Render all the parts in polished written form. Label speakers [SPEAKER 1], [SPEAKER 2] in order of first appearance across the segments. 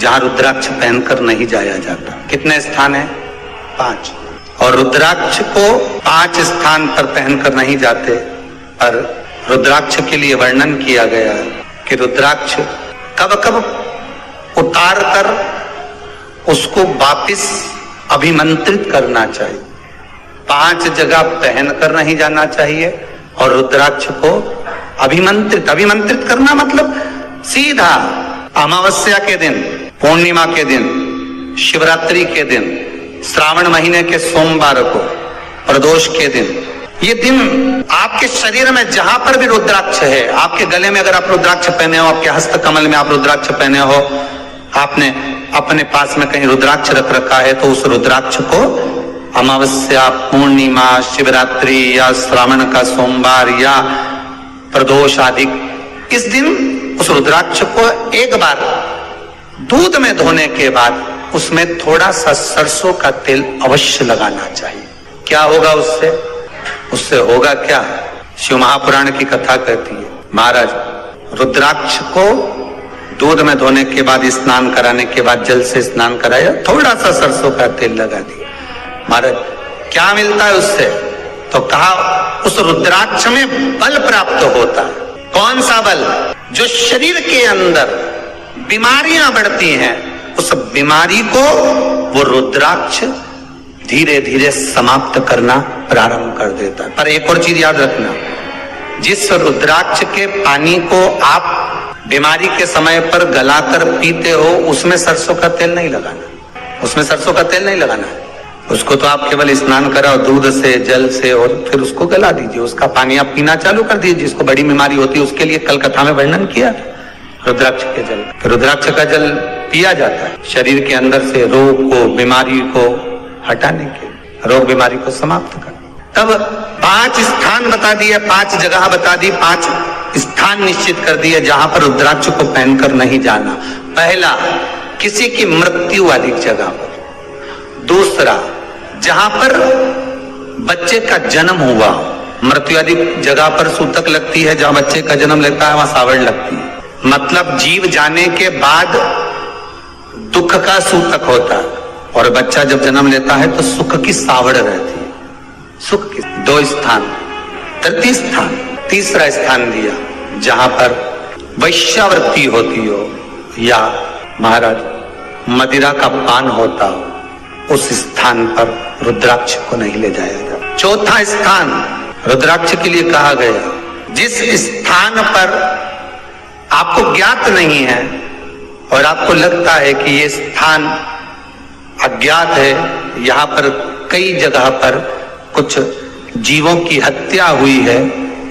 [SPEAKER 1] जहां रुद्राक्ष पहनकर नहीं जाया जाता। कितने स्थान है? 5। और रुद्राक्ष को 5 स्थान पर पहनकर नहीं जाते। और रुद्राक्ष के लिए वर्णन किया गया है कि रुद्राक्ष कब कब उतार कर उसको वापिस अभिमंत्रित करना चाहिए। 5 जगह पहनकर नहीं जाना चाहिए और रुद्राक्ष को अभिमंत्रित करना मतलब सीधा अमावस्या के दिन, पूर्णिमा के दिन, शिवरात्रि के दिन, श्रावण महीने के सोमवार को, प्रदोष के दिन, ये दिन आपके शरीर में जहां पर भी रुद्राक्ष है, आपके गले में अगर आप रुद्राक्ष पहने हो, आपके हस्त कमल में आप रुद्राक्ष पहने हो, आपने अपने पास में कहीं रुद्राक्ष रख रखा है, तो उस रुद्राक्ष को अमावस्या, पूर्णिमा, शिवरात्रि या श्रावण का सोमवार या प्रदोष आदि, इस दिन उस रुद्राक्ष को एक बार दूध में धोने के बाद उसमें थोड़ा सा सरसों का तेल अवश्य लगाना चाहिए। क्या होगा उससे? उससे होगा क्या? शिव महापुराण की कथा कहती है, महाराज रुद्राक्ष को दूध में धोने के बाद, स्नान कराने के बाद जल से स्नान कराया, थोड़ा सा सरसों का तेल लगा दिया। महाराज क्या मिलता है उससे? तो कहा उस रुद्राक्ष में बल प्राप्त होता है। कौन सा बल? जो शरीर के अंदर बीमारियां बढ़ती हैं, उस बीमारी को वो रुद्राक्ष धीरे धीरे समाप्त करना प्रारंभ कर देता है। पर एक और चीज याद रखना, जिस रुद्राक्ष के पानी को आप बीमारी के समय पर गलाकर पीते हो, उसमें सरसों का तेल नहीं लगाना, उसमें सरसों का तेल नहीं लगाना। उसको तो आप केवल स्नान कराओ दूध से, जल से, और फिर उसको गला दीजिए, उसका पानी आप पीना चालू कर दीजिए। जिसको बड़ी बीमारी होती है उसके लिए कल कथा में वर्णन किया रुद्राक्ष के जल। रुद्राक्ष का जल पिया जाता है शरीर के अंदर से रोग को, बीमारी को हटाने के, रोग बीमारी को समाप्त करने। तब 5 स्थान बता दिए, 5 जगह बता दी, 5 स्थान निश्चित कर दिए जहां पर रुद्राक्ष को पहनकर नहीं जाना। पहला, किसी की मृत्यु वाली जगह पर। दूसरा, जहां पर बच्चे का जन्म हुआ, मृत्यु आदि जगह पर सूतक लगती है, जहां बच्चे का जन्म लगता है वहां सावड़ लगती है। मतलब जीव जाने के बाद दुख का सूतक होता है, और बच्चा जब जन्म लेता है तो सुख की सावड़ रहती है। सुख की 2 स्थान। तृतीय स्थान, तीसरा स्थान दिया जहां पर वैश्यावृत्ति होती हो या महाराज मदिरा का पान होता हो, उस स्थान पर रुद्राक्ष को नहीं ले जाया जाता। चौथा स्थान रुद्राक्ष के लिए कहा गया, जिस स्थान पर आपको ज्ञात नहीं है और आपको लगता है कि ये स्थान अज्ञात है, यहां पर कई जगह पर कुछ जीवों की हत्या हुई है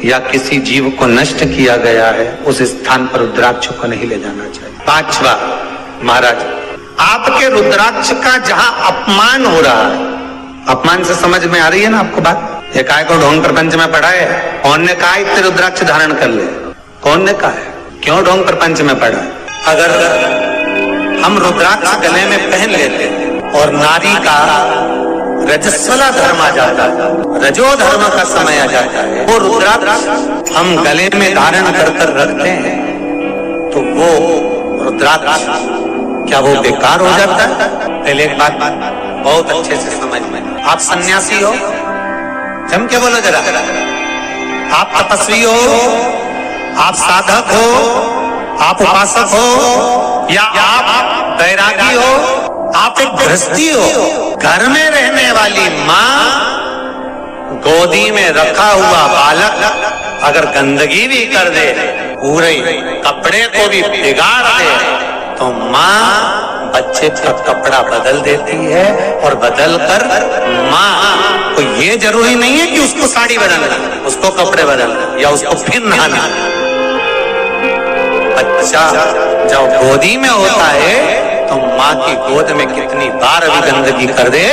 [SPEAKER 1] या किसी जीव को नष्ट किया गया है, उस स्थान पर रुद्राक्ष को नहीं ले जाना चाहिए। 5वां, महाराज आपके रुद्राक्ष का जहां अपमान हो रहा है, अपमान से समझ में आ रही है ना आपको बात? एक आय को ढोंग प्रपंच में पढ़ा है, कौन ने कहा इतने रुद्राक्ष धारण कर ले? कौन ने कहा है? क्यों ढोंग प्रपंच में पढ़ा है? अगर हम रुद्राक्ष गले में पहन लेते और नारी का रजस्वला धर्म आ जाता है, रजो धर्म का समय आ जाता है, वो रुद्राक्ष हम गले में धारण कर रखते हैं, तो वो रुद्राक्ष क्या वो बेकार हो जाता है? पहले एक बात बहुत अच्छे से समझ में, आप सन्यासी हो, जम के बोलो जरा, आप तपस्वी हो, आप साधक हो, आप उपासक हो, या आप बैरागी हो, आप एक गृहस्थी हो, घर में रहने वाली माँ गोदी में रखा हुआ बालक अगर गंदगी भी कर दे, पूरे कपड़े को भी बिगाड़ दे, तो माँ बच्चे का कपड़ा बदल देती है, और बदल कर माँ को ये जरूरी नहीं है कि उसको साड़ी बदलना, उसको कपड़े बदलना या उसको फिर नहाना। बच्चा जब गोदी में होता है तो माँ की गोद में कितनी बार भी गंदगी कर दे,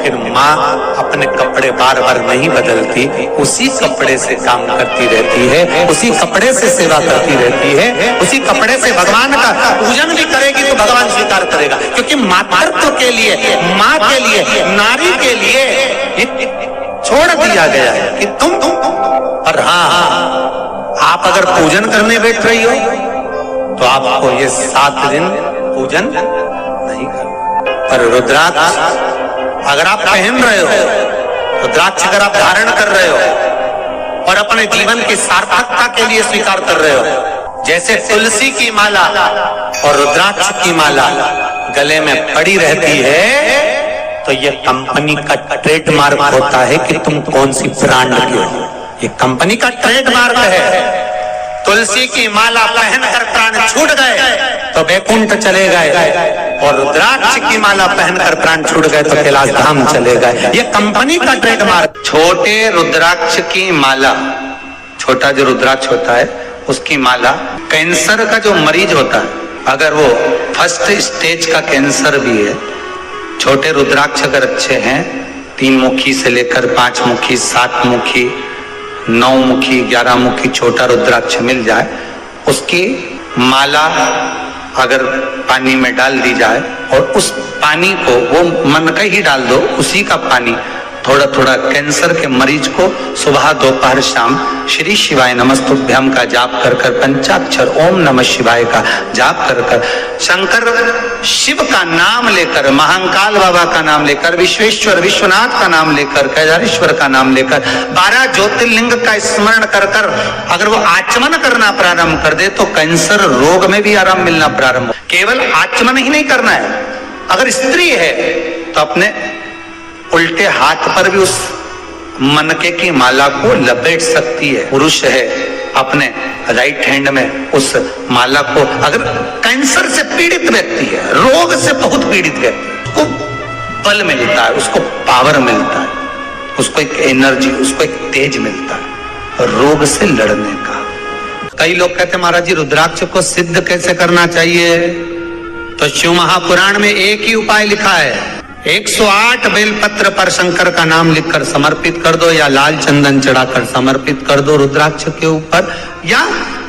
[SPEAKER 1] फिर माँ अपने कपड़े बार बार नहीं बदलती, उसी कपड़े से काम करती रहती है, उसी कपड़े से सेवा करती रहती है, उसी कपड़े से भगवान का पूजन भी करेगी तो भगवान स्वीकार करेगा। क्योंकि मातृत्व के लिए, माँ के लिए, नारी के लिए छोड़ दिया गया है कि तुम और हाँ, आप अगर पूजन करने बैठ रही हो तो आपको ये 7 दिन पूजन नहीं करना। पर रुद्राक्ष अगर आप पहन रहे हो, रुद्राक्ष अगर आप धारण कर रहे हो और अपने जीवन की सार्थकता के लिए स्वीकार कर रहे हो, जैसे तुलसी की माला और रुद्राक्ष की माला गले में पड़ी रहती है, तो ये कंपनी का ट्रेडमार्क होता है कि तुम कौन सी ब्रांड के हो। ये कंपनी का ट्रेडमार्क है। तुलसी की माला पहनकर प्राण छूट गए तो वैकुंठ चले गए, और रुद्राक्ष की माला पहनकर प्राण छूट गए तो कैलाश धाम चले गए। ये कंपनी का ट्रेडमार्क। छोटे रुद्राक्ष की माला, छोटा जो रुद्राक्ष होता है उसकी माला, कैंसर का जो मरीज होता है, अगर वो फर्स्ट स्टेज का कैंसर भी है, छोटे रुद्राक्ष अगर अच्छे हैं, 3 मुखी से लेकर 5 मुखी, 7 मुखी, 9 मुखी, 11 मुखी छोटा रुद्राक्ष मिल जाए, उसकी माला अगर पानी में डाल दी जाए और उस पानी को वो मन का ही डाल दो, उसी का पानी थोड़ा थोड़ा कैंसर के मरीज को सुबह दोपहर शाम श्री शिवाय नमस्तुभ्यम का जाप कर कर, पंचाक्षर ओम नमः शिवाय का जाप कर कर, शंकर शिव का नाम लेकर, महाकाल बाबा का नाम लेकर, विश्वेश्वर विश्वनाथ का नाम लेकर, केदारेश्वर का नाम लेकर, 12 ज्योतिर्लिंग का स्मरण कर कर अगर वो आचमन करना प्रारंभ कर दे तो कैंसर रोग में भी आराम मिलना प्रारंभ हो। केवल आचमन ही नहीं करना है, अगर स्त्री है तो अपने उल्टे हाथ पर भी उस मनके की माला को लपेट सकती है। पुरुष है अपने राइट हैंड में उस माला को, अगर कैंसर से पीड़ित व्यक्ति है, रोग से बहुत पीड़ित व्यक्ति, उसको बल मिलता है, उसको पावर मिलता है, उसको एक एनर्जी, उसको एक तेज मिलता है रोग से लड़ने का। कई लोग कहते हैं महाराज जी रुद्राक्ष को सिद्ध कैसे करना चाहिए? तो शिव महापुराण में एक ही उपाय लिखा है, 108 बेलपत्र पर शंकर का नाम लिखकर समर्पित कर दो, या लाल चंदन चढ़ाकर समर्पित कर दो रुद्राक्ष के ऊपर, या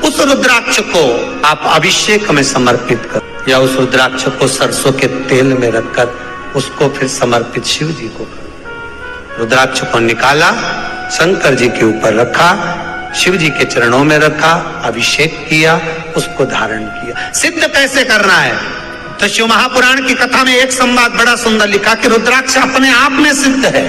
[SPEAKER 1] उस रुद्राक्ष को आप अभिषेक में समर्पित कर, या उस रुद्राक्ष को सरसों के तेल में रखकर उसको फिर समर्पित शिव जी को कर। रुद्राक्ष को निकाला, शंकर जी के ऊपर रखा, शिव जी के चरणों में रखा, अभिषेक किया, उसको धारण किया। सिद्ध कैसे करना है? तो शिव महापुराण की कथा में एक संवाद बड़ा सुंदर लिखा कि रुद्राक्ष अपने आप में सिद्ध है।